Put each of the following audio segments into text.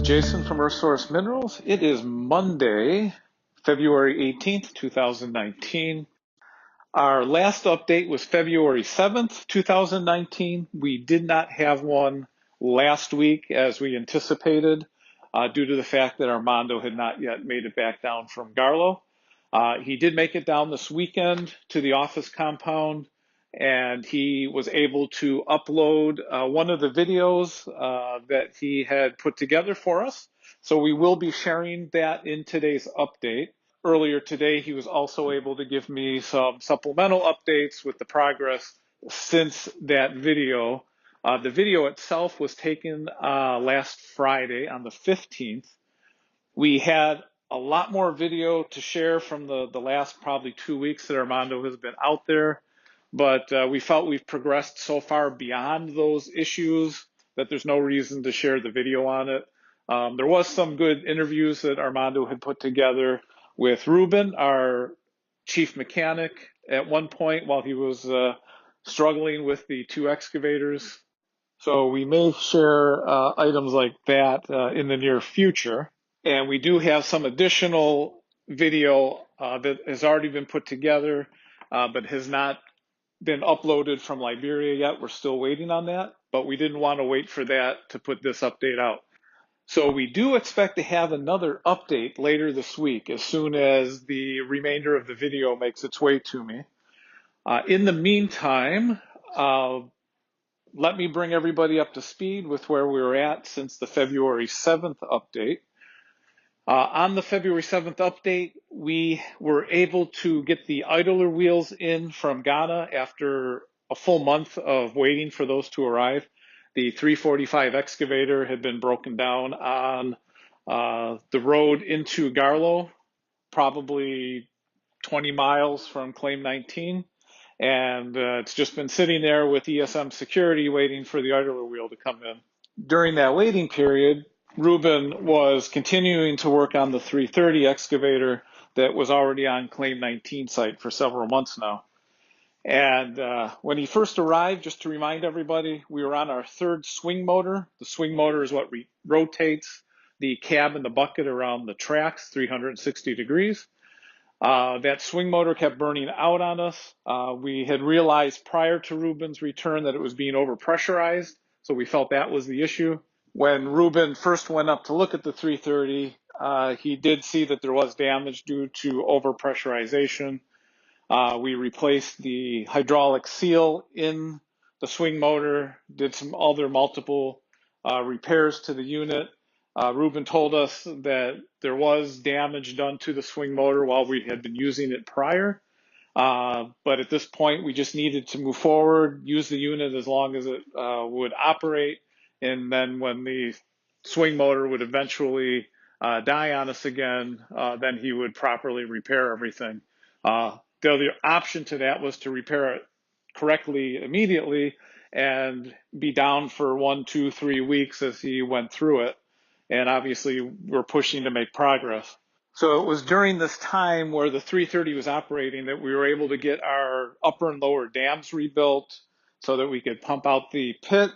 Jason from Earthsource Minerals. It is Monday, February 18th, 2019. Our last update was February 7th, 2019. We did not have one last week as we anticipated due to the fact that Armando had not yet made it back down from Garlow. He did make it down this weekend to the office compound, and he was able to upload one of the videos that he had put together for us. So we will be sharing that in today's update. Earlier today, he was also able to give me some supplemental updates with the progress since that video. The video itself was taken last Friday on the 15th. We had a lot more video to share from the last probably 2 weeks that Armando has been out there, but we felt we've progressed so far beyond those issues that there's no reason to share the video on it. There was some good interviews that Armando had put together with Ruben, our chief mechanic, at one point while he was struggling with the two excavators. So we may share items like that in the near future. And we do have some additional video that has already been put together, but has not been uploaded from Liberia yet. We're still waiting on that, but we didn't want to wait for that to put this update out. So we do expect to have another update later this week as soon as the remainder of the video makes its way to me. In the meantime, let me bring everybody up to speed with where we were at since the February 7th update. On the February 7th update, we were able to get the idler wheels in from Ghana after a full month of waiting for those to arrive. The 345 excavator had been broken down on the road into Garlow, probably 20 miles from Claim 19. And it's just been sitting there with ESM security waiting for the idler wheel to come in. During that waiting period, Ruben was continuing to work on the 330 excavator that was already on Claim 19 site for several months now. And when he first arrived, just to remind everybody, we were on our third swing motor. The swing motor is what rotates the cab and the bucket around the tracks 360 degrees. That swing motor kept burning out on us. We had realized prior to Ruben's return that it was being overpressurized, so we felt that was the issue. When Ruben first went up to look at the 330, he did see that there was damage due to overpressurization. We replaced the hydraulic seal in the swing motor, did some other multiple repairs to the unit. Ruben told us that there was damage done to the swing motor while we had been using it prior. But at this point, we just needed to move forward, use the unit as long as it would operate. And then when the swing motor would eventually die on us again, then he would properly repair everything. The other option to that was to repair it correctly immediately and be down for 1, 2, 3 weeks as he went through it. And obviously, we're pushing to make progress. So it was during this time where the 330 was operating that we were able to get our upper and lower dams rebuilt so that we could pump out the pit.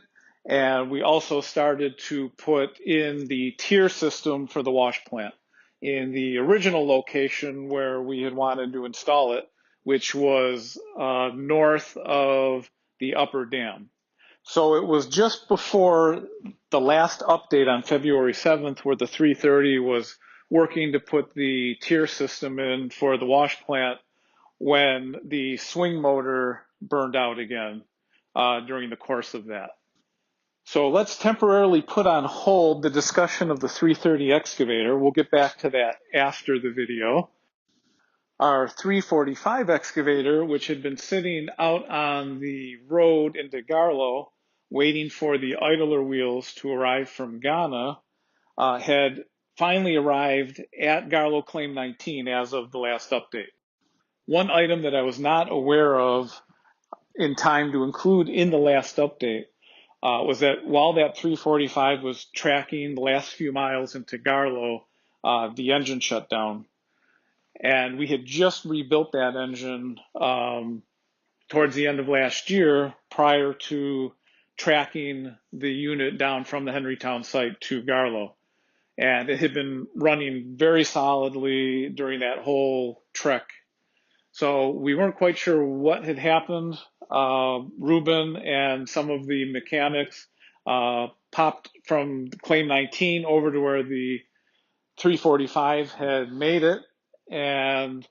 And we also started to put in the tier system for the wash plant in the original location where we had wanted to install it, which was north of the upper dam. So it was just before the last update on February 7th where the 330 was working to put the tier system in for the wash plant when the swing motor burned out again during the course of that. So let's temporarily put on hold the discussion of the 330 excavator. We'll get back to that after the video. Our 345 excavator, which had been sitting out on the road into Garlow, waiting for the idler wheels to arrive from Ghana, had finally arrived at Garlow Claim 19 as of the last update. One item that I was not aware of in time to include in the last update was that while that 345 was tracking the last few miles into Garlow, the engine shut down. And we had just rebuilt that engine towards the end of last year prior to tracking the unit down from the Henrytown site to Garlow. and it had been running very solidly during that whole trek. So we weren't quite sure what had happened. Ruben and some of the mechanics popped from claim 19 over to where the 345 had made it and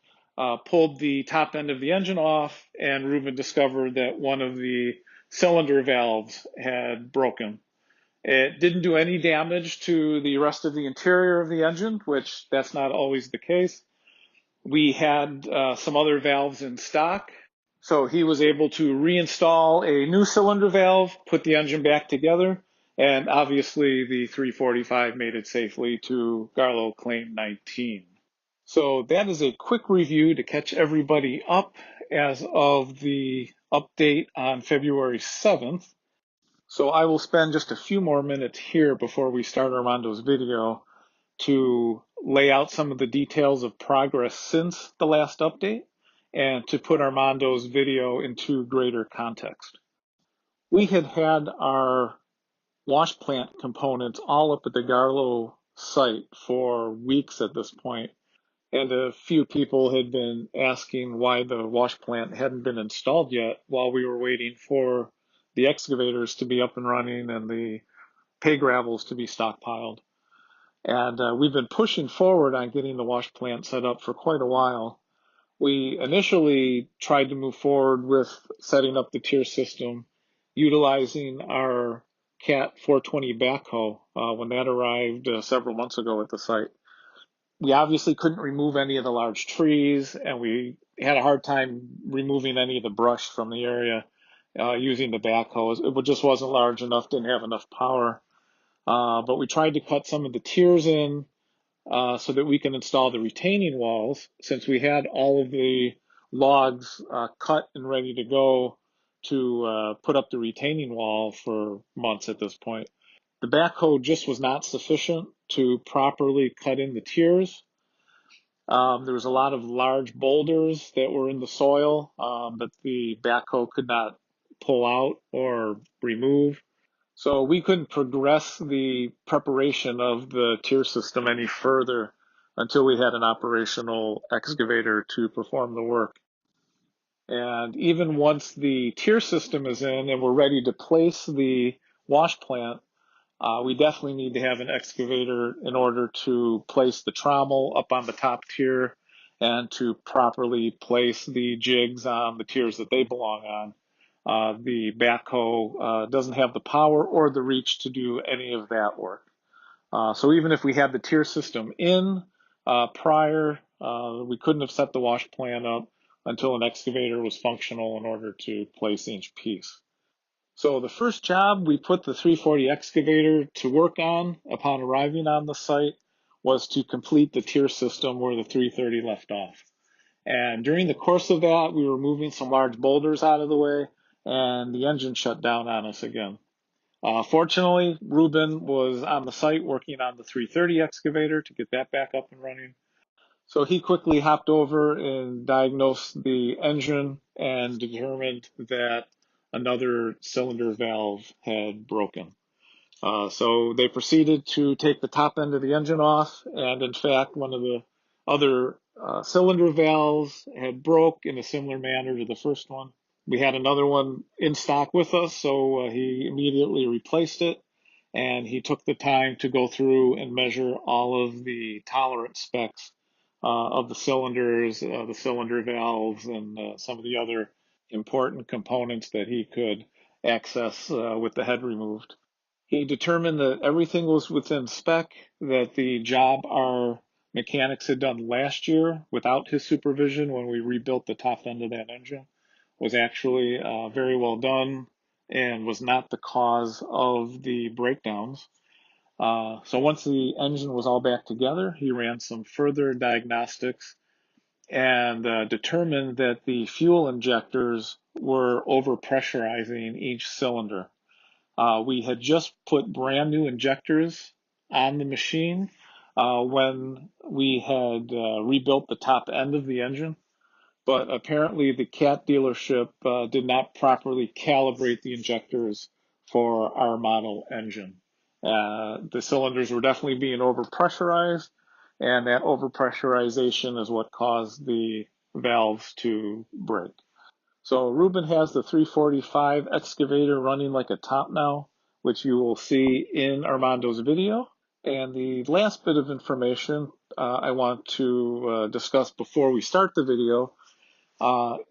pulled the top end of the engine off, and Ruben discovered that one of the cylinder valves had broken. It didn't do any damage to the rest of the interior of the engine, which that's not always the case. We had some other valves in stock, so he was able to reinstall a new cylinder valve, put the engine back together, and obviously the 345 made it safely to Garlow Claim 19. So that is a quick review to catch everybody up as of the update on February 7th. So I will spend just a few more minutes here before we start Armando's video to lay out some of the details of progress since the last update and to put Armando's video into greater context. We had our wash plant components all up at the Garlow site for weeks at this point, and a few people had been asking why the wash plant hadn't been installed yet while we were waiting for the excavators to be up and running and the pay gravels to be stockpiled. And we've been pushing forward on getting the wash plant set up for quite a while. We initially tried to move forward with setting up the tier system, utilizing our CAT 420 backhoe when that arrived several months ago at the site. We obviously couldn't remove any of the large trees, and we had a hard time removing any of the brush from the area using the backhoe. It just wasn't large enough, didn't have enough power. But we tried to cut some of the tiers in so that we can install the retaining walls, since we had all of the logs cut and ready to go to put up the retaining wall for months at this point. The backhoe just was not sufficient to properly cut in the tiers. There was a lot of large boulders that were in the soil that the backhoe could not pull out or remove. So we couldn't progress the preparation of the tier system any further until we had an operational excavator to perform the work. And even once the tier system is in and we're ready to place the wash plant, we definitely need to have an excavator in order to place the trommel up on the top tier and to properly place the jigs on the tiers that they belong on. The backhoe doesn't have the power or the reach to do any of that work. So even if we had the tier system in prior, we couldn't have set the wash plant up until an excavator was functional in order to place each piece. So the first job we put the 340 excavator to work on upon arriving on the site was to complete the tier system where the 330 left off. And during the course of that, we were moving some large boulders out of the way, and the engine shut down on us again. Fortunately, Ruben was on the site working on the 330 excavator to get that back up and running. So he quickly hopped over and diagnosed the engine and determined that another cylinder valve had broken. So they proceeded to take the top end of the engine off, and in fact, one of the other cylinder valves had broke in a similar manner to the first one. We had another one in stock with us, so he immediately replaced it, and he took the time to go through and measure all of the tolerance specs of the cylinders, the cylinder valves, and some of the other important components that he could access with the head removed. He determined that everything was within spec, that the job our mechanics had done last year without his supervision when we rebuilt the top end of that engine was actually very well done and was not the cause of the breakdowns. So once the engine was all back together, he ran some further diagnostics and determined that the fuel injectors were overpressurizing each cylinder. We had just put brand new injectors on the machine when we had rebuilt the top end of the engine, but apparently the CAT dealership did not properly calibrate the injectors for our model engine. The cylinders were definitely being overpressurized, and that overpressurization is what caused the valves to break. So Ruben has the 345 excavator running like a top now, which you will see in Armando's video. And the last bit of information I want to discuss before we start the video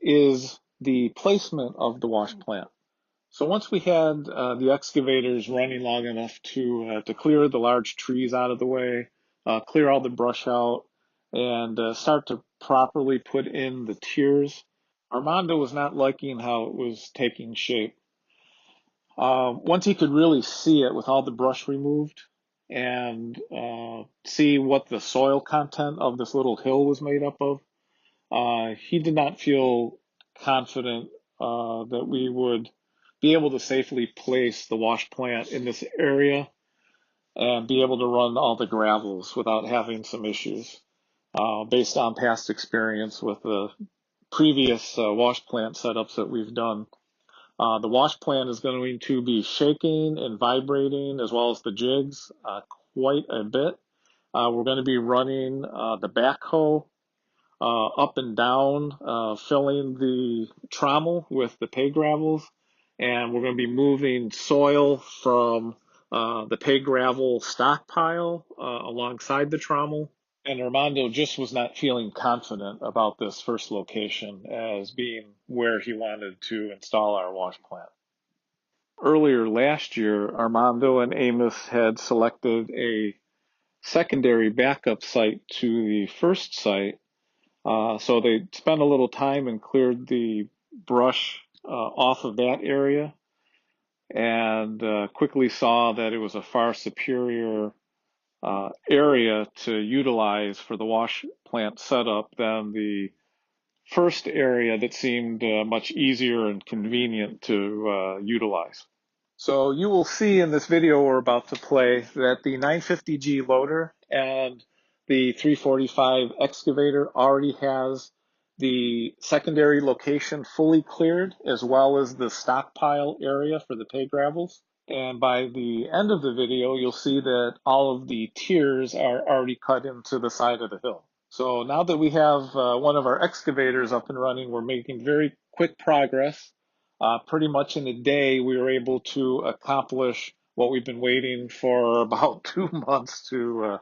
is the placement of the wash plant. So once we had the excavators running long enough to clear the large trees out of the way, clear all the brush out, and start to properly put in the tiers, Armando was not liking how it was taking shape. Once he could really see it with all the brush removed and see what the soil content of this little hill was made up of, he did not feel confident that we would be able to safely place the wash plant in this area and be able to run all the gravels without having some issues based on past experience with the previous wash plant setups that we've done. The wash plant is going to be shaking and vibrating as well as the jigs quite a bit. We're going to be running the backhoe up and down, filling the trommel with the pay gravels, and we're going to be moving soil from the pay gravel stockpile alongside the trommel. And Armando just was not feeling confident about this first location as being where he wanted to install our wash plant. Earlier last year, Armando and Amos had selected a secondary backup site to the first site. So they spent a little time and cleared the brush off of that area and quickly saw that it was a far superior area to utilize for the wash plant setup than the first area that seemed much easier and convenient to utilize. So you will see in this video we're about to play that the 950G loader and the 345 excavator already has the secondary location fully cleared, as well as the stockpile area for the pay gravels. And by the end of the video, you'll see that all of the tiers are already cut into the side of the hill. So now that we have one of our excavators up and running, we're making very quick progress. Pretty much in a day, we were able to accomplish what we've been waiting for about 2 months to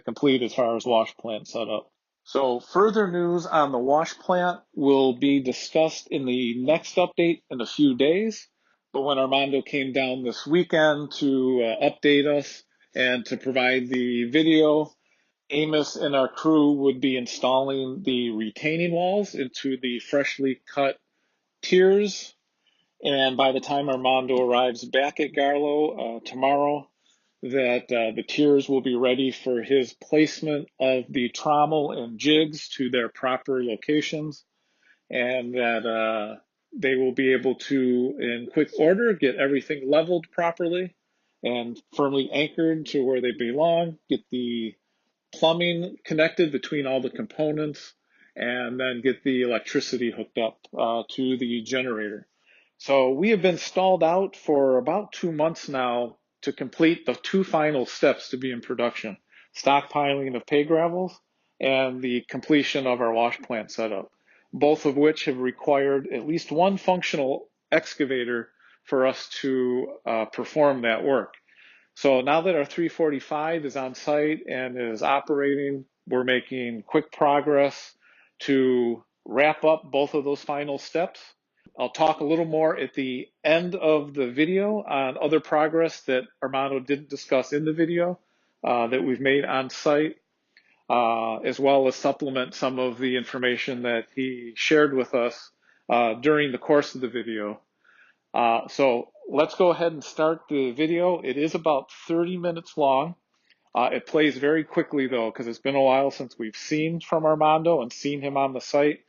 complete as far as wash plant setup. So further news on the wash plant will be discussed in the next update in a few days. But when Armando came down this weekend to update us and to provide the video, Amos and our crew would be installing the retaining walls into the freshly cut tiers. And by the time Armando arrives back at Garlow tomorrow, that the tiers will be ready for his placement of the trommel and jigs to their proper locations, and that they will be able to, in quick order, get everything leveled properly and firmly anchored to where they belong, get the plumbing connected between all the components, and then get the electricity hooked up to the generator. So we have been stalled out for about 2 months now to complete the two final steps to be in production: stockpiling of pay gravels and the completion of our wash plant setup, both of which have required at least one functional excavator for us to perform that work. So now that our 345 is on site and is operating, we're making quick progress to wrap up both of those final steps. I'll talk a little more at the end of the video on other progress that Armando didn't discuss in the video that we've made on site, as well as supplement some of the information that he shared with us during the course of the video. So let's go ahead and start the video. It is about 30 minutes long. It plays very quickly though, because it's been a while since we've seen from Armando and seen him on the site.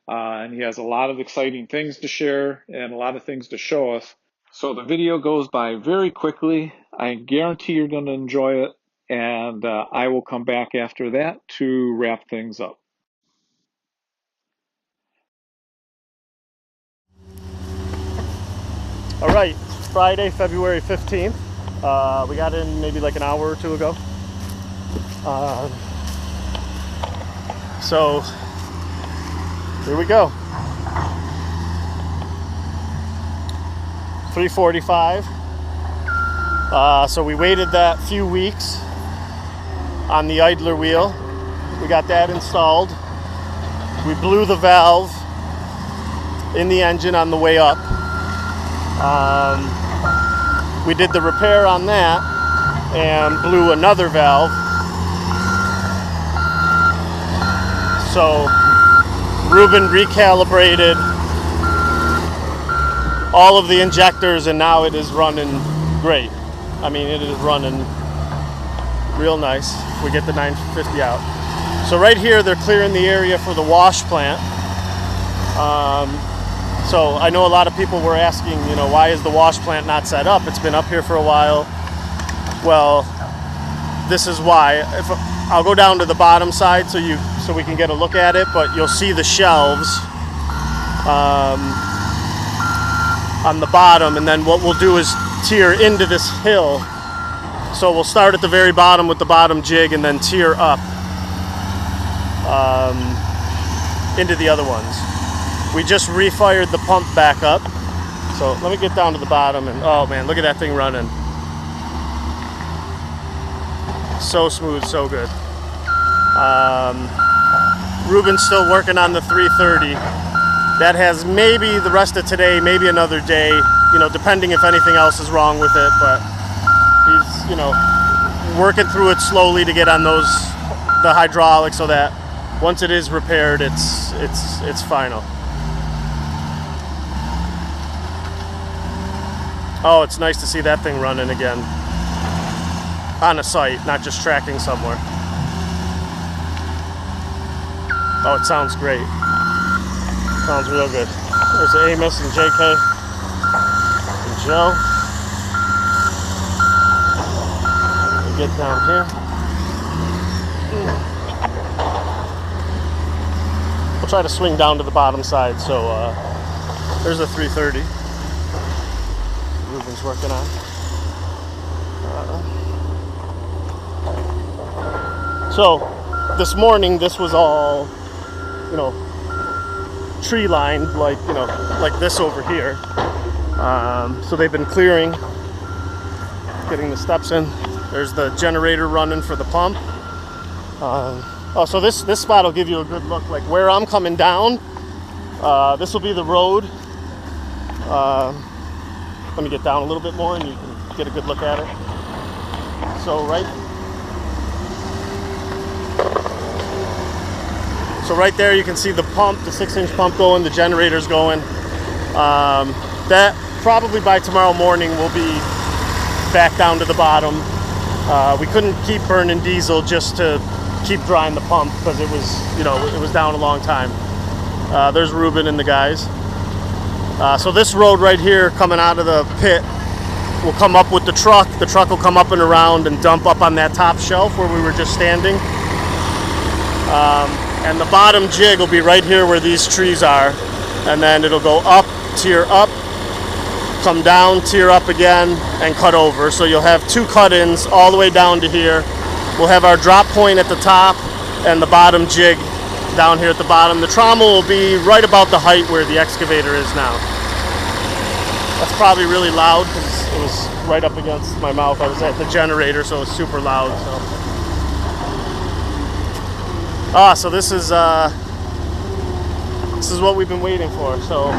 And he has a lot of exciting things to share and a lot of things to show us. So the video goes by very quickly. I guarantee you're going to enjoy it. And I will come back after that to wrap things up. All right, Friday, February 15th. We got in maybe like an hour or two ago. So here we go. 3:45. So we waited that few weeks on the idler wheel. We got that installed. We blew the valve in the engine on the way up. We did the repair on that and blew another valve. So Ruben recalibrated all of the injectors and now it is running great. I mean, it is running real nice. We get the 950 out. So right here, they're clearing the area for the wash plant. So I know a lot of people were asking, you know, why is the wash plant not set up? It's been up here for a while. Well, this is why. I'll go down to the bottom side so we can get a look at it, but you'll see the shelves on the bottom, and then what we'll do is tier into this hill. So we'll start at the very bottom with the bottom jig and then tier up into the other ones. We just refired the pump back up. So let me get down to the bottom and oh man, look at that thing running. So smooth, so good. Ruben's still working on the 330. That has maybe the rest of today, maybe another day, you know, depending if anything else is wrong with it, but he's, you know, working through it slowly to get on the hydraulics so that once it is repaired, it's final. Oh, it's nice to see that thing running again on a site, not just tracking somewhere. Oh, it sounds great. Sounds real good. There's Amos and JK and Joe. We get down here. We'll try to swing down to the bottom side. So there's a 330. Ruben's working on. So this morning, this was all, you know, tree lined, like, you know, like this over here. So they've been clearing, getting the steps in. There's the generator running for the pump. Oh, so this spot will give you a good look, like where I'm coming down. This will be the road. Let me get down a little bit more and you can get a good look at it. So right there you can see the pump, the 6-inch pump going, the generator's going. That probably by tomorrow morning will be back down to the bottom. We couldn't keep burning diesel just to keep drying the pump because it was, you know, it was down a long time. There's Ruben and the guys. So this road right here coming out of the pit will come up with the truck. The truck will come up and around and dump up on that top shelf where we were just standing. And the bottom jig will be right here where these trees are. And then it'll go up, tier up, come down, tier up again, and cut over. So you'll have 2 cut-ins all the way down to here. We'll have our drop point at the top and the bottom jig down here at the bottom. The trommel will be right about the height where the excavator is now. That's probably really loud because it was right up against my mouth. I was at the generator, so it was super loud. So this is what we've been waiting for. So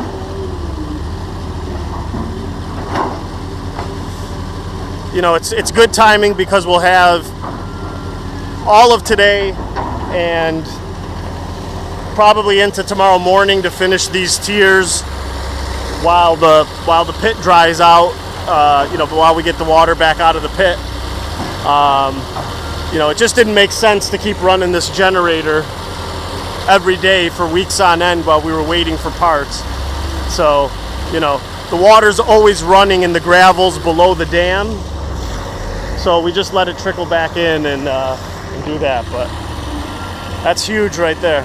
you know, it's good timing because we'll have all of today and probably into tomorrow morning to finish these tiers while the pit dries out. You know, while we get the water back out of the pit. You know, it just didn't make sense to keep running this generator every day for weeks on end while we were waiting for parts. So, you know, the water's always running in the gravels below the dam. So we just let it trickle back in and do that. But that's huge right there.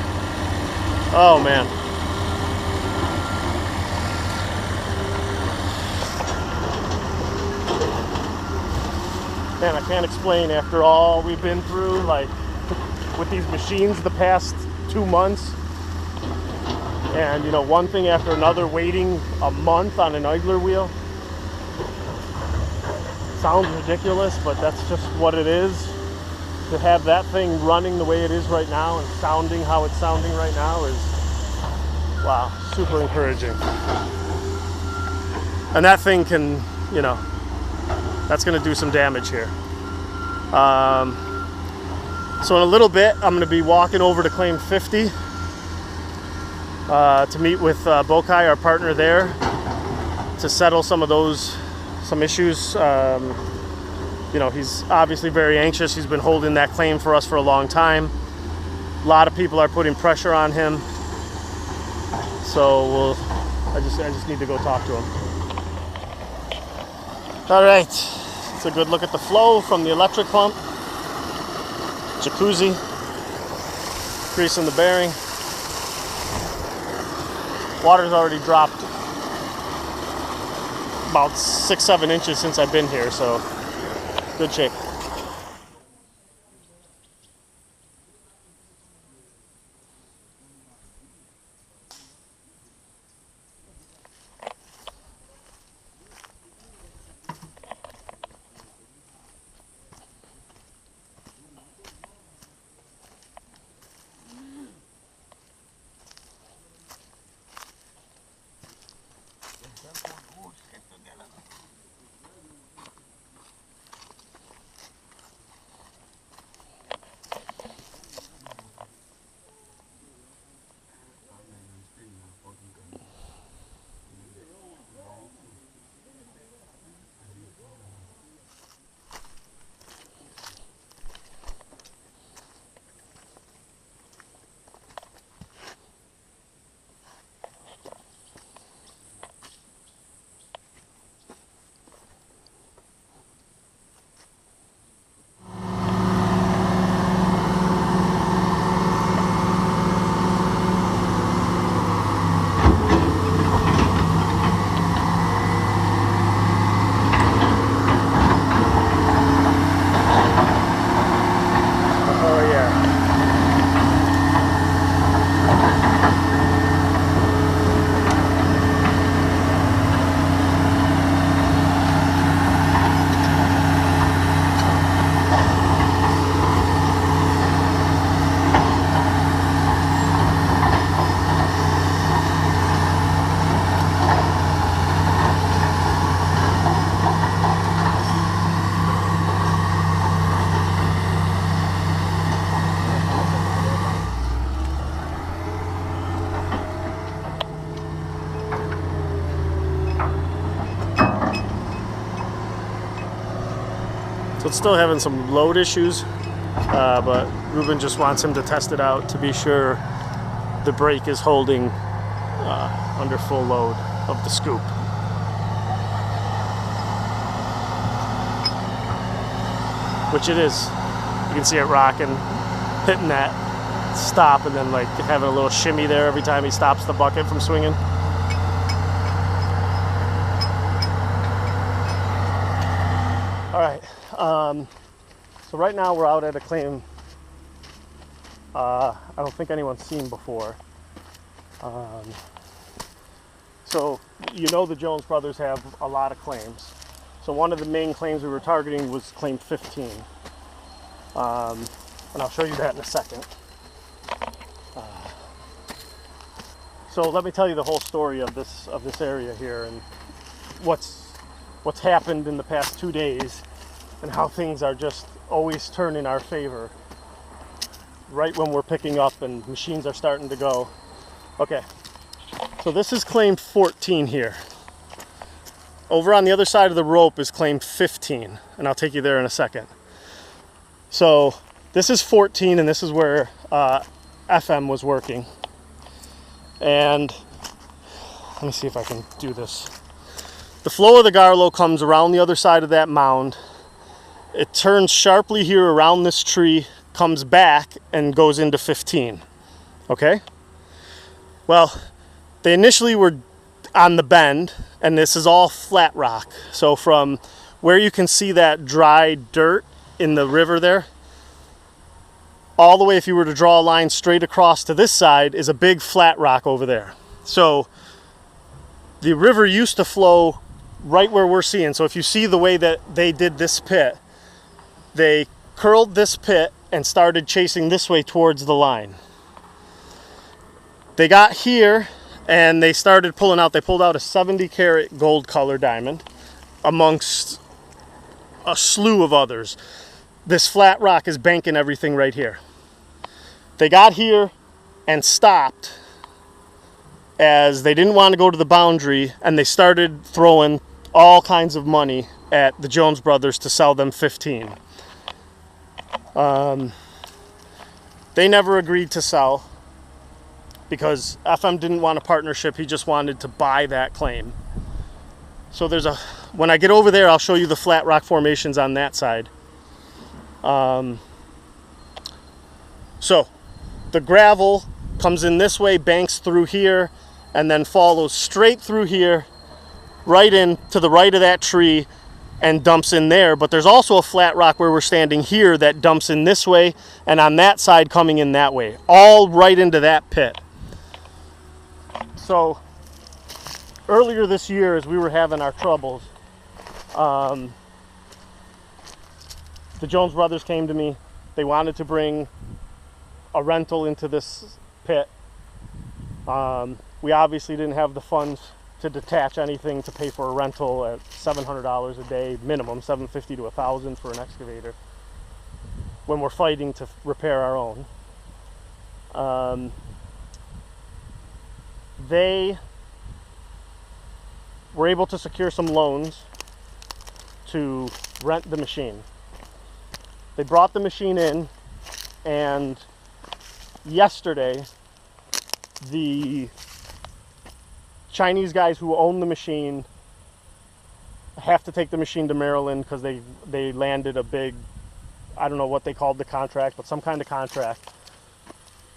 Oh, man. Man, I can't explain after all we've been through, like with these machines the past 2 months, and you know, one thing after another, waiting a month on an idler wheel. Sounds ridiculous, but that's just what it is. To have that thing running the way it is right now and sounding how it's sounding right now is, wow, super encouraging. And that thing can, you know, that's going to do some damage here. So in a little bit, I'm going to be walking over to claim 50 to meet with Bokai, our partner there, to settle some issues. You know, he's obviously very anxious. He's been holding that claim for us for a long time. A lot of people are putting pressure on him. So I just need to go talk to him. All right, it's a good look at the flow from the electric pump. Jacuzzi, greasing the bearing. Water's already dropped about 6-7 inches since I've been here, so good shape. So it's still having some load issues, but Ruben just wants him to test it out to be sure the brake is holding under full load of the scoop. Which it is. You can see it rocking, hitting that stop, and then like having a little shimmy there every time he stops the bucket from swinging. All right. So right now we're out at a claim I don't think anyone's seen before. So you know the Jones brothers have a lot of claims. So one of the main claims we were targeting was claim 15. And I'll show you that in a second. So let me tell you the whole story of this area here and what's happened in the past 2 days and how things are just always turn in our favor right when we're picking up and machines are starting to go. Okay, so this is claim 14 here. Over on the other side of the rope is claim 15, and I'll take you there in a second. So this is 14, and this is where FM was working. And let me see if I can do this. The flow of the Garlow comes around the other side of that mound. It turns sharply here around this tree, comes back, and goes into 15. Okay? Well, they initially were on the bend, and this is all flat rock. So from where you can see that dry dirt in the river there, all the way, if you were to draw a line straight across to this side, is a big flat rock over there. So the river used to flow right where we're seeing. So if you see the way that they did this pit, they curled this pit and started chasing this way towards the line. They got here and they started pulling out. They pulled out a 70 karat gold color diamond amongst a slew of others. This flat rock is banking everything right here. They got here and stopped as they didn't want to go to the boundary, and they started throwing all kinds of money at the Jones brothers to sell them 15. They never agreed to sell because FM didn't want a partnership. He just wanted to buy that claim. So when I get over there, I'll show you the flat rock formations on that side. So the gravel comes in this way, banks through here, and then follows straight through here, right in to the right of that tree, and dumps in there. But there's also a flat rock where we're standing here that dumps in this way, and on that side coming in that way, all right into that pit. So earlier this year, as we were having our troubles, the Jones brothers came to me. They wanted to bring a rental into this pit. We obviously didn't have the funds to detach anything to pay for a rental at $700 a day minimum, $750 to $1,000 for an excavator, when we're fighting to repair our own. They were able to secure some loans to rent the machine. They brought the machine in, and yesterday the Chinese guys who own the machine have to take the machine to Maryland because they landed a big, I don't know what they called the contract, but some kind of contract.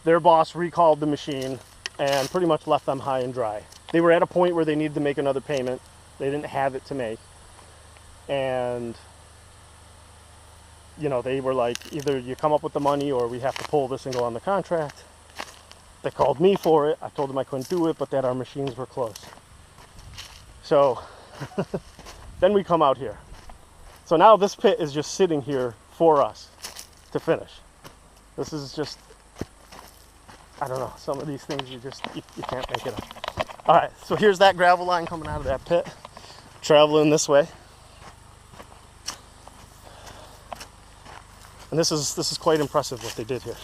Their boss recalled the machine and pretty much left them high and dry. They were at a point where they needed to make another payment. They didn't have it to make. And, you know, they were like, either you come up with the money or we have to pull this and go on the contract. They called me for it. I told them I couldn't do it, but that our machines were close. So then we come out here. So now this pit is just sitting here for us to finish. This is just, I don't know, some of these things you can't make it up. All right, so here's that gravel line coming out of that pit, traveling this way. And this is quite impressive what they did here.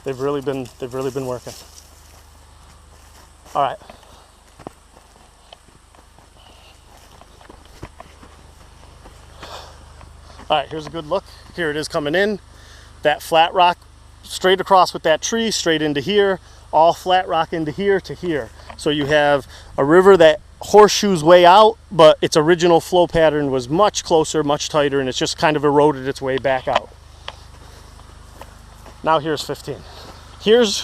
They've really been working. All right. All right, here's a good look. Here it is coming in. That flat rock straight across with that tree, straight into here, all flat rock into here to here. So you have a river that horseshoes way out, but its original flow pattern was much closer, much tighter, and it's just kind of eroded its way back out. Now here's 15. Here's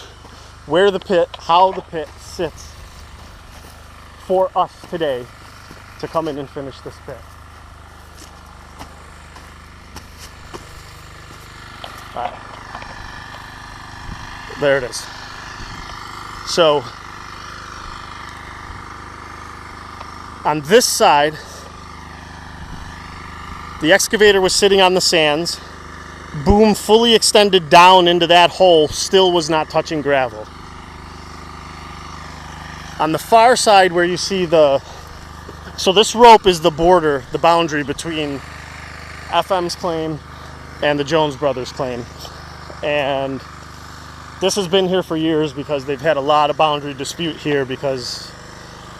where the pit, how the pit sits for us today to come in and finish this pit. All right. There it is. So on this side, the excavator was sitting on the sands. Boom fully extended down into that hole, still was not touching gravel. On the far side where you see so this rope is the border, the boundary between FM's claim and the Jones brothers' claim. And this has been here for years because they've had a lot of boundary dispute here because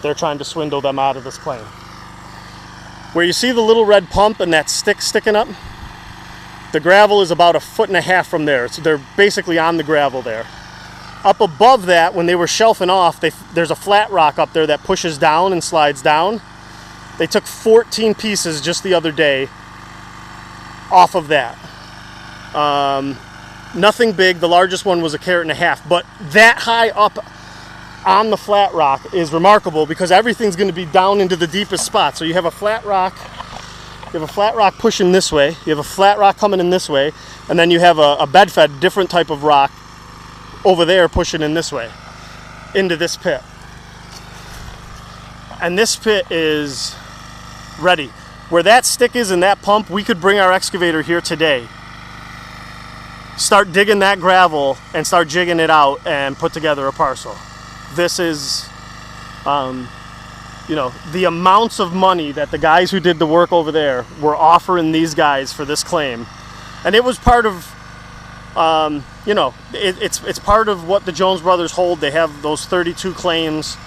they're trying to swindle them out of this claim. Where you see the little red pump and that stick sticking up, the gravel is about 1.5 feet from there. So they're basically on the gravel there. Up above that, when they were shelving off, there's a flat rock up there that pushes down and slides down. They took 14 pieces just the other day off of that. Nothing big. The largest one was 1.5 carats, but that high up on the flat rock is remarkable because everything's going to be down into the deepest spot. So you have a flat rock, pushing this way, you have a flat rock coming in this way, and then you have a bed-fed different type of rock over there pushing in this way into this pit. And this pit is ready. Where that stick is in that pump, we could bring our excavator here today, start digging that gravel and start jigging it out and put together a parcel. This is, you know, the amounts of money that the guys who did the work over there were offering these guys for this claim. And it was part of, you know, it's part of what the Jones brothers hold. They have those 32 claims.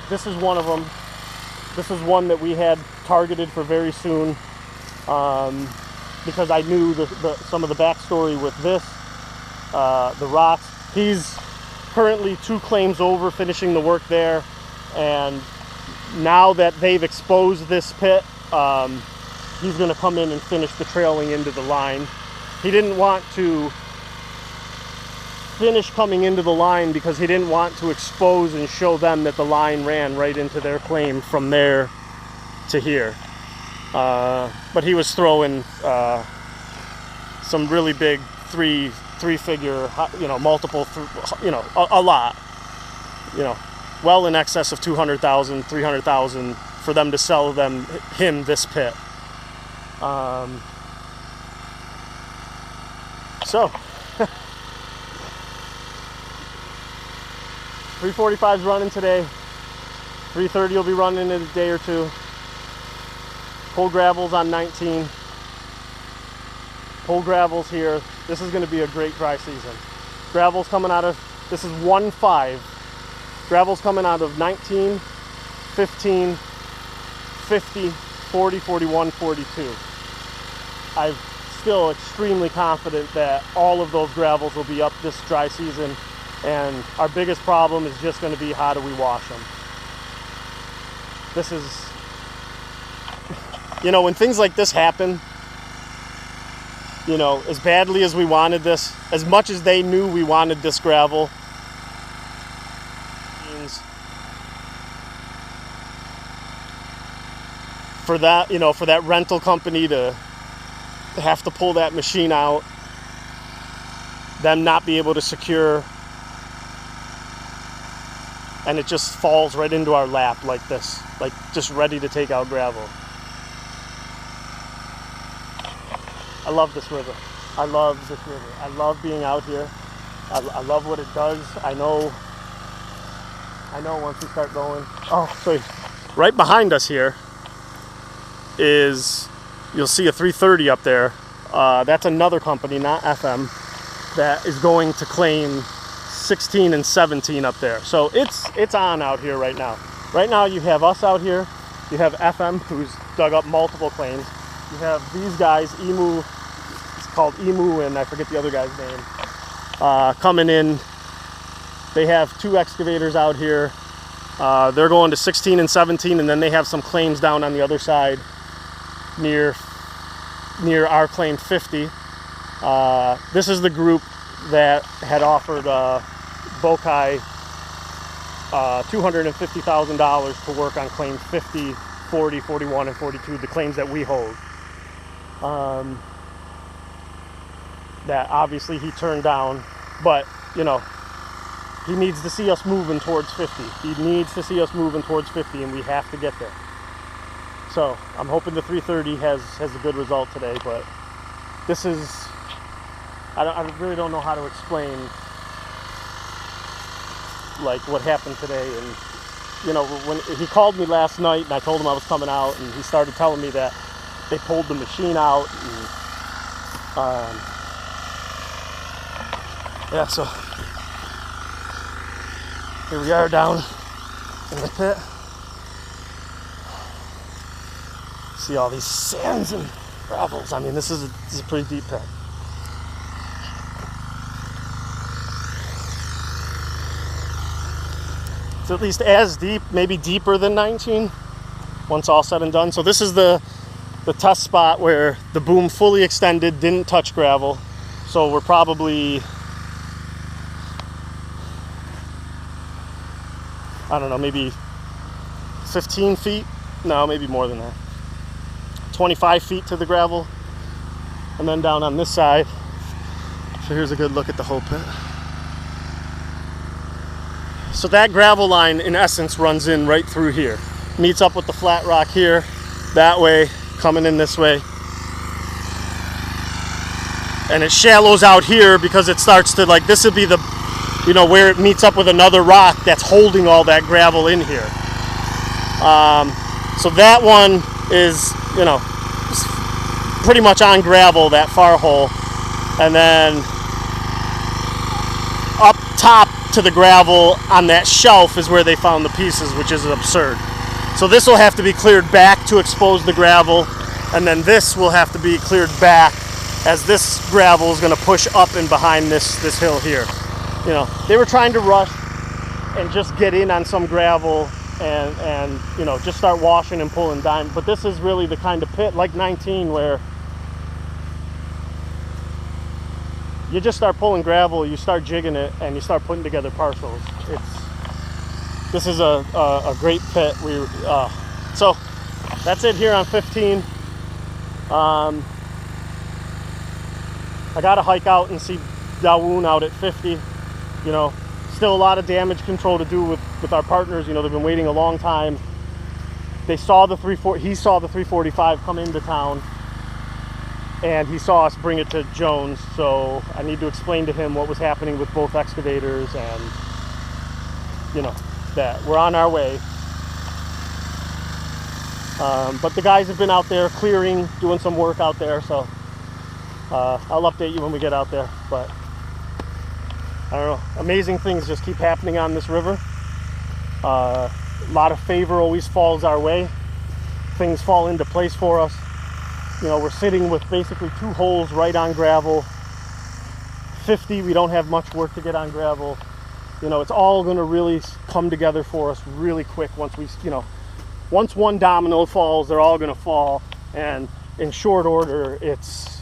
This is one of them. This is one that we had targeted for very soon, because I knew some of the backstory with this, the rocks. He's currently 2 claims over, finishing the work there, and now that they've exposed this pit, he's going to come in and finish the trailing into the line. He didn't want to finish coming into the line because he didn't want to expose and show them that the line ran right into their claim from there to here. But he was throwing some really big three-figure, you know, multiple, you know, a lot, you know, well in excess of 200,000, 300,000 for them to sell him this pit. So 345's running today. 330 will be running in a day or two. Pull gravel's on 19. Pull gravel's here. This is going to be a great dry season. Gravel's coming out of, this is 1-5. Gravel's coming out of 19, 15, 50, 40, 41, 42. I'm still extremely confident that all of those gravels will be up this dry season. And our biggest problem is just going to be, how do we wash them? This is, you know, when things like this happen, you know, as badly as we wanted this, as much as they knew we wanted this gravel, for that, you know, for that rental company to have to pull that machine out, them not be able to secure, and it just falls right into our lap like this, like just ready to take out gravel. I love this river. I love this river. I love being out here. I love what it does. I know once we start going. Oh, so right behind us here is, you'll see a 330 up there. That's another company, not FM, that is going to claim 16 and 17 up there. So it's on out here right now. Right now you have us out here. You have FM, who's dug up multiple claims. You have these guys, Emu, it's called Emu, and I forget the other guy's name, coming in. They have 2 excavators out here. They're going to 16 and 17, and then they have some claims down on the other side near our claim 50. This is the group that had offered Bokai $250,000 to work on claims 50, 40, 41, and 42, the claims that we hold. That obviously he turned down, but you know, he needs to see us moving towards 50. He needs to see us moving towards 50, and we have to get there. So I'm hoping the 330 has a good result today, but this is, I really don't know how to explain like what happened today. And you know, when he called me last night and I told him I was coming out, and he started telling me that they pulled the machine out, and yeah, so here we are down in the pit. See all these sands and gravels. I mean, this is a pretty deep pit. It's at least as deep, maybe deeper than 19, once all said and done. So this is the test spot where the boom fully extended, didn't touch gravel. So we're probably I don't know, maybe 15 feet? No, maybe more than that. 25 feet to the gravel. And then down on this side. So here's a good look at the whole pit. So that gravel line, in essence, runs in right through here. Meets up with the flat rock here, that way, coming in this way. And it shallows out here because it starts to, like, this would be the, you know, where it meets up with another rock that's holding all that gravel in here. So that one is, you know, pretty much on gravel, that far hole. And then up top to the gravel on that shelf is where they found the pieces, which is absurd. So this will have to be cleared back to expose the gravel, and then this will have to be cleared back as this gravel is going to push up and behind this hill here. You know, they were trying to rush and just get in on some gravel and you know, just start washing and pulling dime. But this is really the kind of pit like 19 where you just start pulling gravel, you start jigging it, and you start putting together parcels. This is a great pit. So that's it here on 15. I got to hike out and see Dawoon out at 50. You know, still a lot of damage control to do with our partners. You know, they've been waiting a long time. He saw the 345 come into town, and he saw us bring it to Jones. So I need to explain to him what was happening with both excavators, and you know, that we're on our way. But the guys have been out there clearing, doing some work out there, so I'll update you when we get out there. But I don't know, amazing things just keep happening on this river. A lot of favor always falls our way. Things fall into place for us. You know, we're sitting with basically 2 holes right on gravel. 50, we don't have much work to get on gravel. You know, it's all going to really come together for us really quick once we, you know, once one domino falls, they're all going to fall. And in short order, it's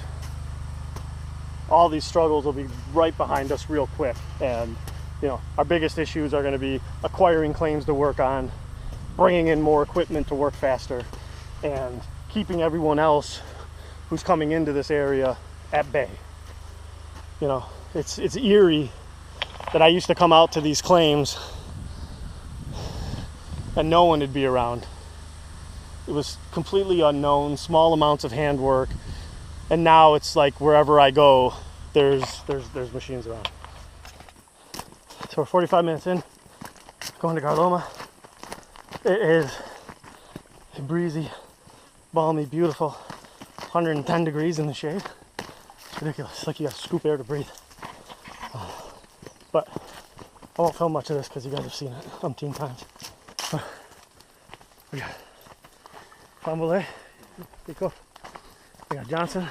all these struggles will be right behind us real quick. And you know, our biggest issues are going to be acquiring claims to work on, bringing in more equipment to work faster, and keeping everyone else who's coming into this area at bay. You know, it's eerie that I used to come out to these claims and no one would be around. It was completely unknown, small amounts of handwork, and now it's like wherever I go, there's machines around. So we're 45 minutes in, going to Garloma. It is a breezy, balmy, beautiful, 110 degrees in the shade. It's ridiculous. It's like you gotta scoop air to breathe. But I won't film much of this because you guys have seen it umpteen times. We got Fambolet, Pico, we got Johnson,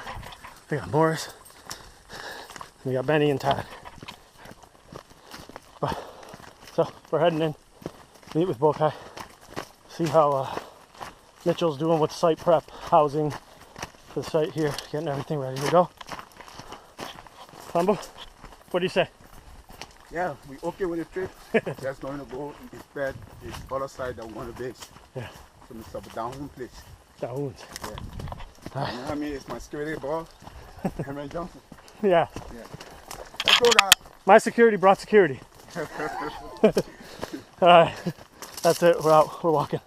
we got Morris, we got Benny and Todd. So we're heading in, meet with Bokai, see how Mitchell's doing with site prep, housing for the site here, getting everything ready to go. Fambo, what do you say? Yeah, we okay with the trip. Just going to go inspect the other side that we want to base. Yeah. So it's a down place. Dawoon. Yeah. You know what I mean? It's my security ball. Henry Johnson. Yeah. Yeah. Let's go, guys. My security brought security. Alright. That's it. We're out. We're walking.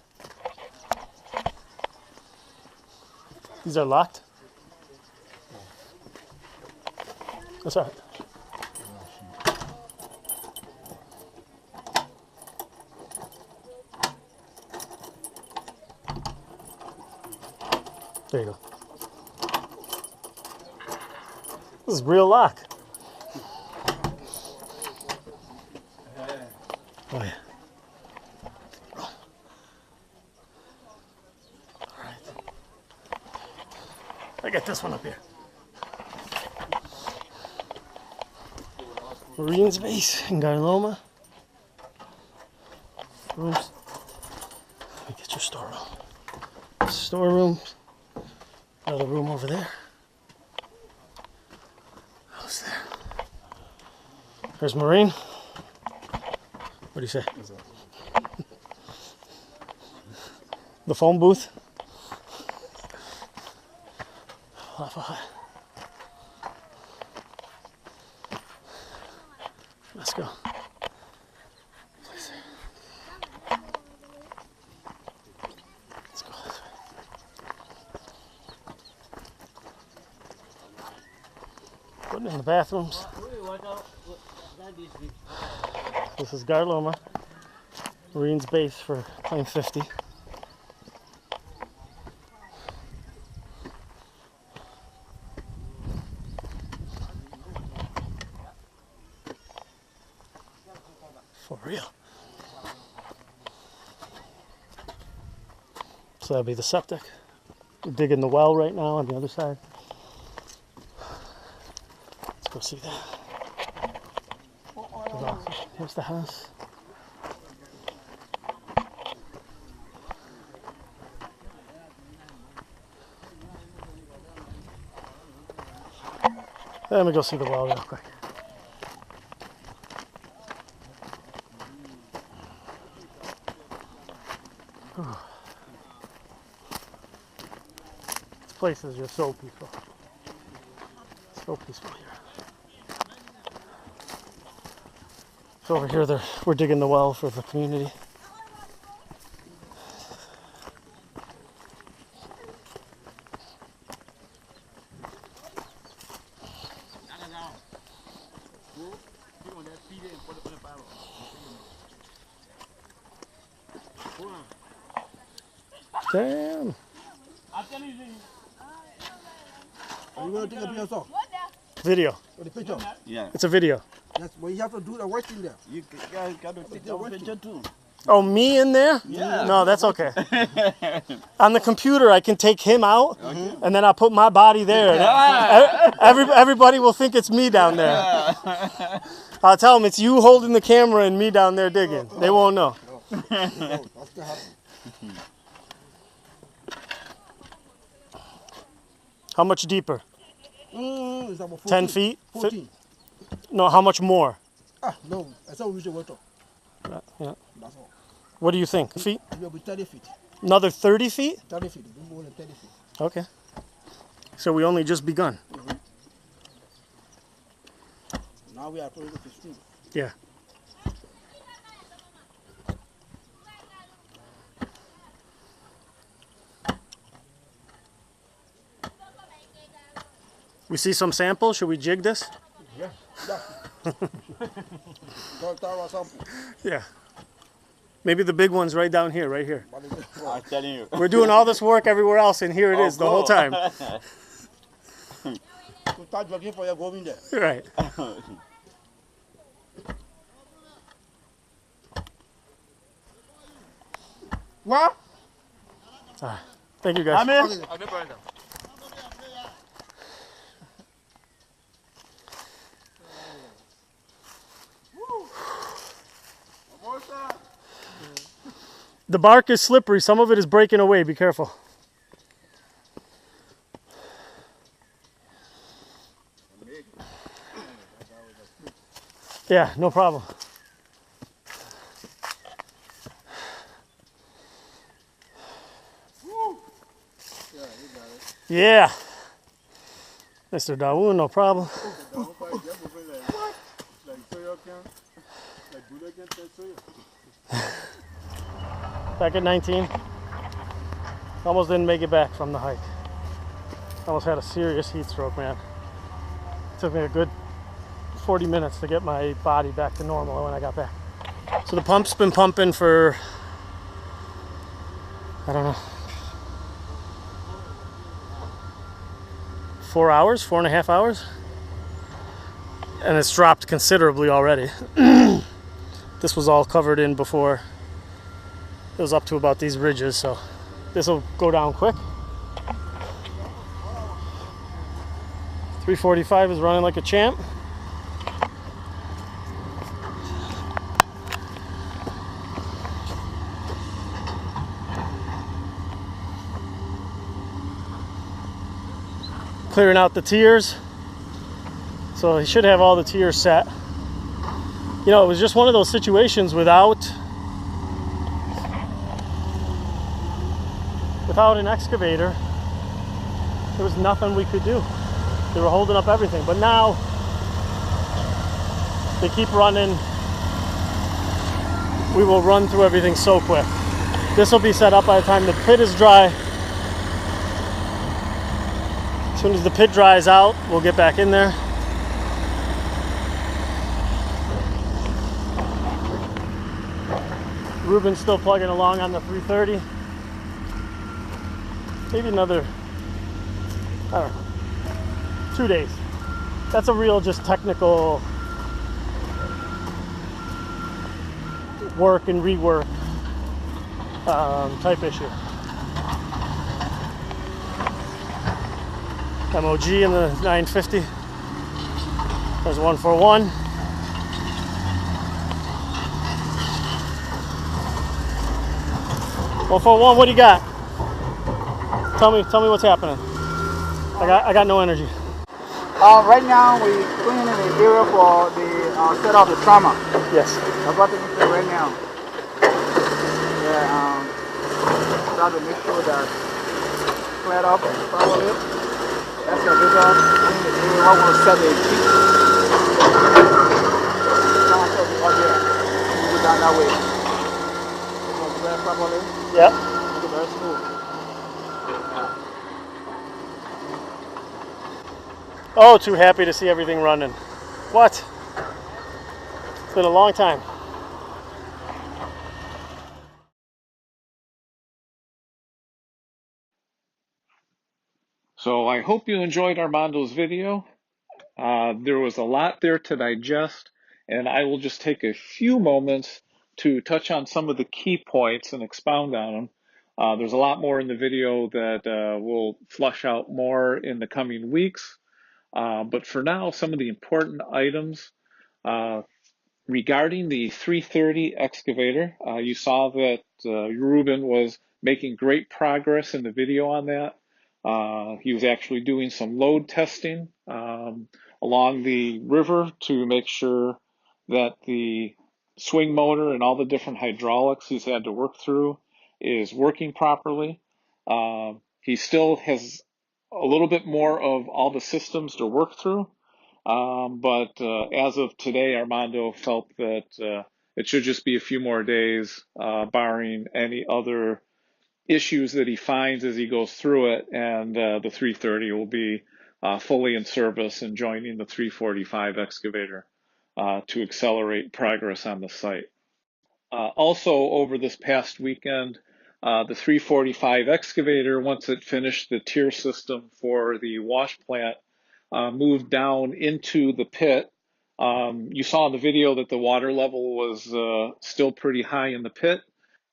These are locked? That's all right. There you go. This is real lock. Oh yeah. All right. I got this one up here. Marine's base in Garloma. Rooms. Let me get your storeroom. Storeroom. Another room over there. Who's there? There's Marine. What do you say? The phone booth. Let's go. Let's go this way. Putting in the bathrooms. This is Garloma, Marines base for Plane 50. For real. So that'll be the septic. We're digging the well right now on the other side. Let's go see that. Here's the house. Let me go see the well real quick. This place is just so peaceful. So peaceful here. So over here, we're digging the well for the community. Damn. Are you going to take a picture also? Video. For the picture? Yeah. It's a video. Yes, but you have to do the work in there. You guys got to take a picture too. Oh, me in there? Yeah. No, that's okay. On the computer, I can take him out, and then I'll put my body there. Everybody will think it's me down there. I'll tell them it's you holding the camera and me down there digging. They won't know. No, that's the happen. How much deeper? It's about 14. 10 feet? 14. No, how much more? No, I saw we reach the water. Yeah. That's all. What do you think? Feet? It will be 30 feet. Another 30 feet? 30 feet, no more than 30 feet. Okay. So we only just begun. Now we are close to 15. Yeah. We see some samples. Should we jig this? Yeah. Don't tell us something. Yeah. Maybe the big one's right down here, right here. I'm telling you. We're doing all this work everywhere else, and here it is the whole time. To start working for you, go in there. Right. What? Thank you, guys. Amen. The bark is slippery. Some of it is breaking away. Be careful. Yeah, no problem. Yeah. Mr. Dawood, no problem. Back at 19. Almost didn't make it back from the hike. Almost had a serious heat stroke, man. It took me a good 40 minutes to get my body back to normal when I got back. So the pump's been pumping for, I don't know, 4 hours, 4.5 hours. And it's dropped considerably already. This was all covered in before. It was up to about these ridges, so this will go down quick. 345 is running like a champ. Clearing out the tiers. So he should have all the tiers set. You know, it was just one of those situations without without an excavator, there was nothing we could do. They were holding up everything. But now they keep running. We will run through everything so quick. This will be set up by the time the pit is dry. As soon as the pit dries out, we'll get back in there. Ruben's still plugging along on the 330. Maybe another, I don't know, 2 days. That's a real just technical work and rework type issue. MOG in the 950. There's 141. What do you got? Tell me what's happening. I got no energy. Right now we're cleaning the area for the set of the trauma. Yes. That's what we do right now. Yeah, try to make sure that cleared up properly. That's the result. Clean the area. I want to set the heat. Go down that way. Clear properly. Yep. Make it very smooth. Oh, too happy to see everything running. What? It's been a long time. So I hope you enjoyed Armando's video. There was a lot there to digest, and I will just take a few moments to touch on some of the key points and expound on them. There's a lot more in the video that we'll flush out more in the coming weeks. But for now, some of the important items regarding the 330 excavator. You saw that Ruben was making great progress in the video on that. He was actually doing some load testing along the river to make sure that the swing motor and all the different hydraulics he's had to work through is working properly. He still has a little bit more of all the systems to work through. But as of today, Armando felt that it should just be a few more days, barring any other issues that he finds as he goes through it, and the 330 will be fully in service and joining the 345 excavator to accelerate progress on the site. Also, over this past weekend, the 345 excavator, once it finished the tier system for the wash plant, moved down into the pit. You saw in the video that the water level was still pretty high in the pit.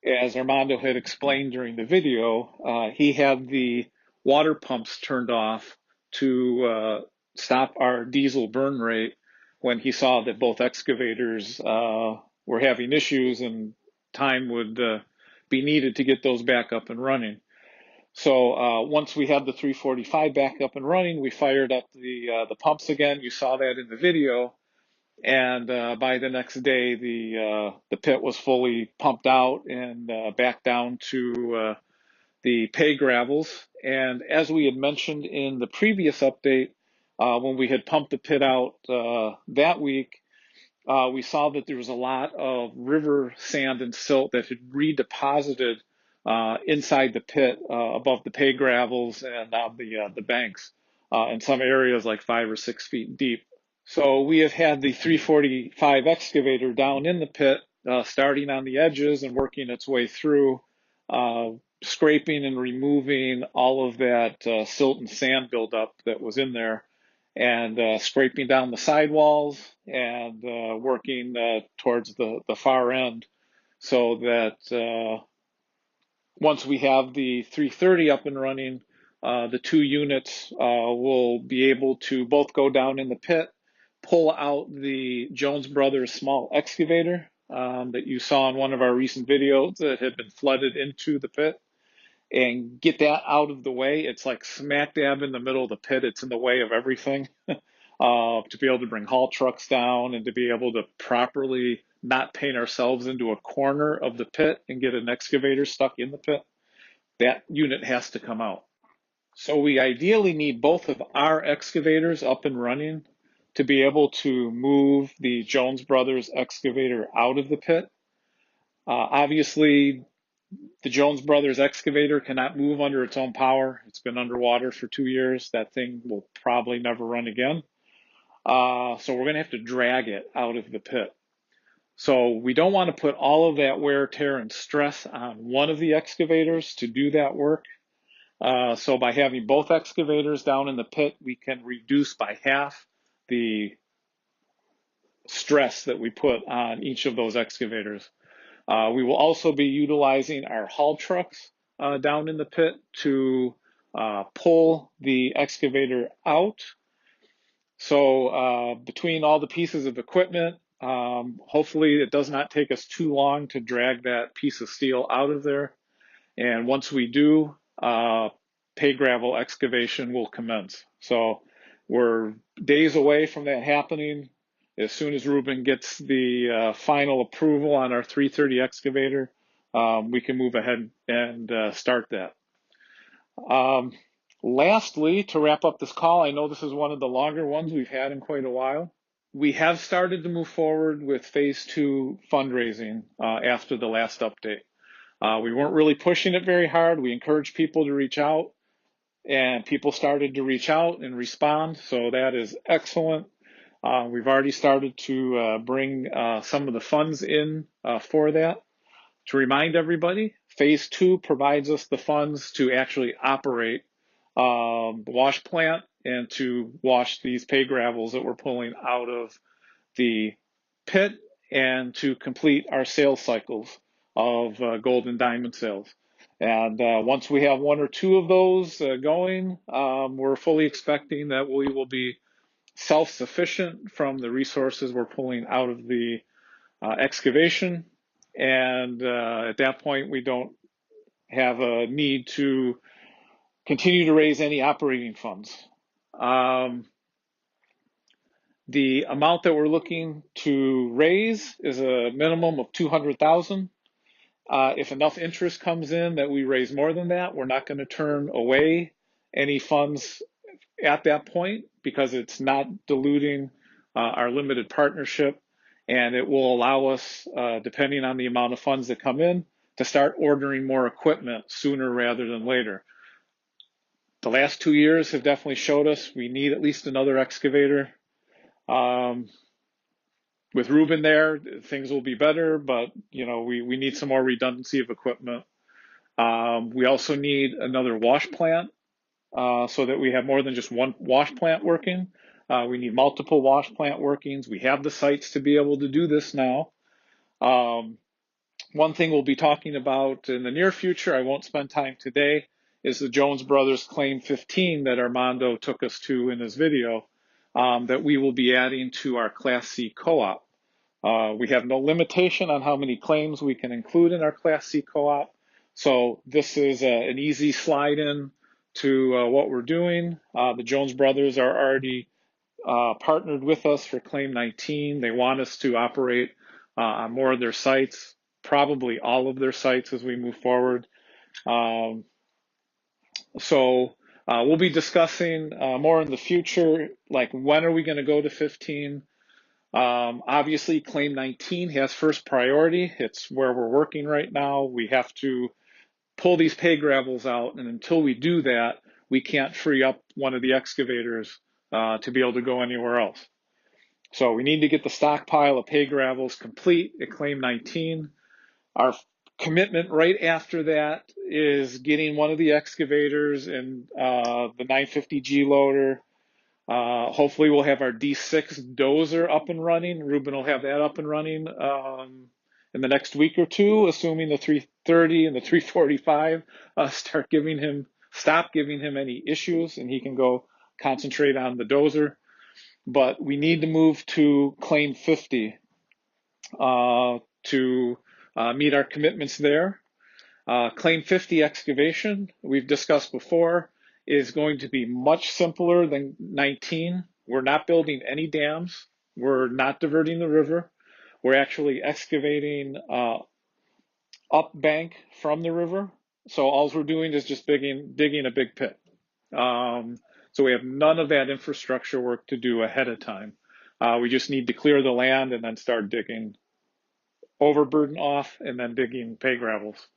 As Armando had explained during the video, he had the water pumps turned off to stop our diesel burn rate when he saw that both excavators were having issues and time would be needed to get those back up and running. So once we had the 345 back up and running, we fired up the pumps again. You saw that in the video, and by the next day, the pit was fully pumped out and back down to the pay gravels. And as we had mentioned in the previous update, when we had pumped the pit out that week, we saw that there was a lot of river sand and silt that had redeposited inside the pit above the pay gravels and on the banks in some areas like 5 or 6 feet deep. So we have had the 345 excavator down in the pit, starting on the edges and working its way through, scraping and removing all of that silt and sand buildup that was in there, and scraping down the sidewalls and working towards the far end, so that once we have the 330 up and running, the two units will be able to both go down in the pit, pull out the Jones Brothers small excavator that you saw in one of our recent videos that had been flooded into the pit, and get that out of the way. It's like smack dab in the middle of the pit. It's in the way of everything. To be able to bring haul trucks down and to be able to properly not paint ourselves into a corner of the pit and get an excavator stuck in the pit. that unit has to come out. So we ideally need both of our excavators up and running to be able to move the Jones Brothers excavator out of the pit. Obviously, the Jones Brothers excavator cannot move under its own power. It's been underwater for 2 years. That thing will probably never run again. So we're going to have to drag it out of the pit. So we don't want to put all of that wear, tear, and stress on one of the excavators to do that work. So by having both excavators down in the pit, we can reduce by half the stress that we put on each of those excavators. We will also be utilizing our haul trucks down in the pit to pull the excavator out. So between all the pieces of equipment, hopefully it does not take us too long to drag that piece of steel out of there. And once we do, pay gravel excavation will commence. So we're days away from that happening. As soon as Ruben gets the final approval on our 330 excavator, we can move ahead and start that. Lastly, to wrap up this call, I know this is one of the longer ones we've had in quite a while. We have started to move forward with phase 2 fundraising after the last update. We weren't really pushing it very hard. We encouraged people to reach out, and people started to reach out and respond, so that is excellent. We've already started to bring some of the funds in for that. To remind everybody, phase 2 provides us the funds to actually operate the wash plant and to wash these pay gravels that we're pulling out of the pit and to complete our sales cycles of gold and diamond sales. And once we have 1 or 2 of those going, we're fully expecting that we will be self-sufficient from the resources we're pulling out of the excavation. And at that point, we don't have a need to continue to raise any operating funds. The amount that we're looking to raise is a minimum of $200,000. If enough interest comes in that we raise more than that, we're not going to turn away any funds at that point because it's not diluting our limited partnership, and it will allow us, depending on the amount of funds that come in, to start ordering more equipment sooner rather than later. The last 2 years have definitely showed us we need at least another excavator. With Ruben there, things will be better, but we need some more redundancy of equipment. We also need another wash plant so that we have more than just one wash plant working. We need multiple wash plant workings. We have the sites to be able to do this now. One thing we'll be talking about in the near future, I won't spend time today, is the Jones Brothers Claim 15 that Armando took us to in his video that we will be adding to our Class C co-op. We have no limitation on how many claims we can include in our Class C co-op. So this is an easy slide in to what we're doing. The Jones Brothers are already partnered with us for Claim 19. They want us to operate on more of their sites, probably all of their sites as we move forward. So we'll be discussing more in the future, like when are we going to go to 15? Obviously, Claim 19 has first priority. It's where we're working right now. We have to pull these pay gravels out, and until we do that, we can't free up one of the excavators to be able to go anywhere else. So we need to get the stockpile of pay gravels complete at Claim 19. Our commitment right after that is getting one of the excavators and the 950G loader. Hopefully we'll have our D6 dozer up and running. Ruben will have that up and running in the next week or two, assuming the 330 and the 345 stop giving him any issues, and he can go concentrate on the dozer. But we need to move to Claim 50 to meet our commitments there. Claim 50 excavation, we've discussed before, is going to be much simpler than 19. We're not building any dams. We're not diverting the river. We're actually excavating up bank from the river. So all we're doing is just digging a big pit. So we have none of that infrastructure work to do ahead of time. We just need to clear the land and then start digging overburden off and then digging pay gravels.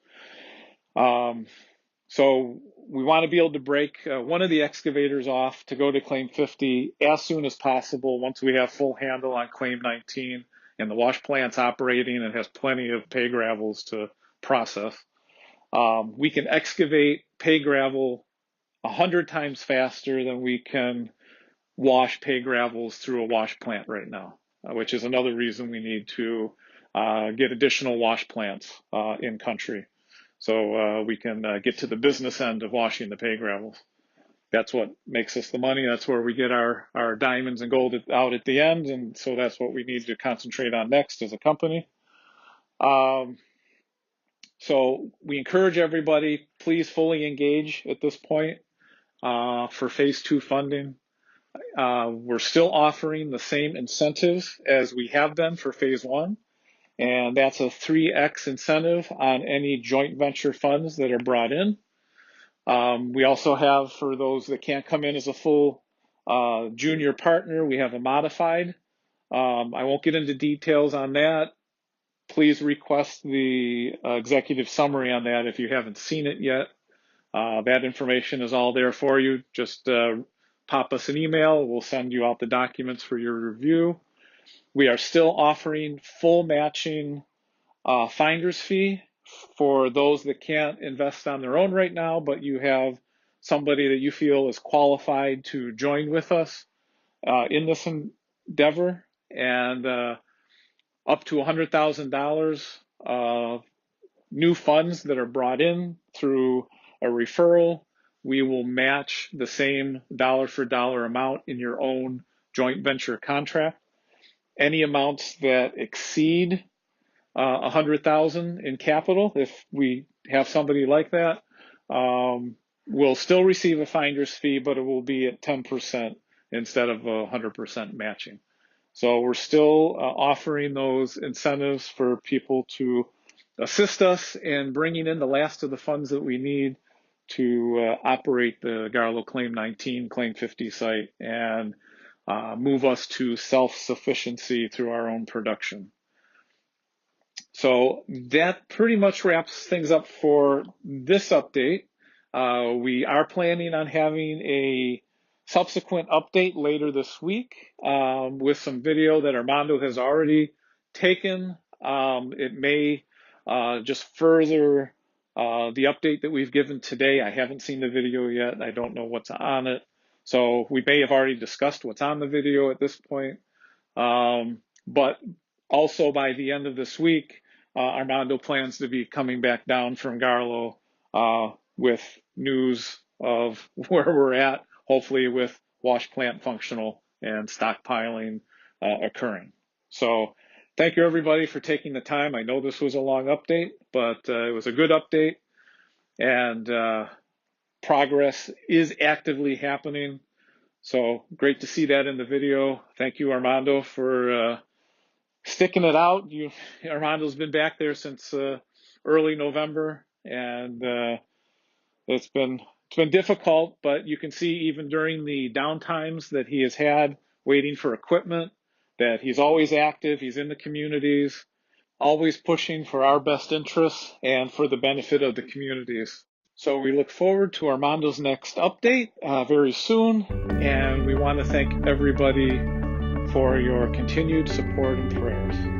So we want to be able to break one of the excavators off to go to claim 50 as soon as possible once we have full handle on claim 19 and the wash plant's operating and has plenty of pay gravels to process. We can excavate pay gravel 100 times faster than we can wash pay gravels through a wash plant right now, which is another reason we need to get additional wash plants in country. So we can get to the business end of washing the pay gravels. That's what makes us the money. That's where we get our diamonds and gold out at the end. And so that's what we need to concentrate on next as a company. So we encourage everybody, please fully engage at this point for phase 2 funding. We're still offering the same incentives as we have been for phase 1. And that's a 3x incentive on any joint venture funds that are brought in. We also have, for those that can't come in as a full junior partner, we have a modified. I won't get into details on that. Please request the executive summary on that if you haven't seen it yet. That information is all there for you. Just pop us an email. We'll send you out the documents for your review. We are still offering full matching finder's fee for those that can't invest on their own right now, but you have somebody that you feel is qualified to join with us in this endeavor, and up to $100,000 new funds that are brought in through a referral, we will match the same dollar for dollar amount in your own joint venture contract. Any amounts that exceed 100,000 in capital, if we have somebody like that, will still receive a finder's fee, but it will be at 10% instead of 100% matching. So we're still offering those incentives for people to assist us in bringing in the last of the funds that we need to operate the Garlow Claim 19, Claim 50 site and move us to self-sufficiency through our own production. So that pretty much wraps things up for this update. We are planning on having a subsequent update later this week with some video that Armando has already taken. It may just further the update that we've given today. I haven't seen the video yet. I don't know what's on it. So we may have already discussed what's on the video at this point. But also by the end of this week, Armando plans to be coming back down from Garlow with news of where we're at, hopefully with wash plant functional and stockpiling occurring. So thank you everybody for taking the time. I know this was a long update, but it was a good update, and progress is actively happening. So great to see that in the video. Thank you, Armando, for sticking it out. Armando's been back there since early November, and it's been difficult, but you can see even during the downtimes that he has had waiting for equipment, that he's always active, he's in the communities, always pushing for our best interests and for the benefit of the communities. So we look forward to Armando's next update very soon, and we want to thank everybody for your continued support and prayers.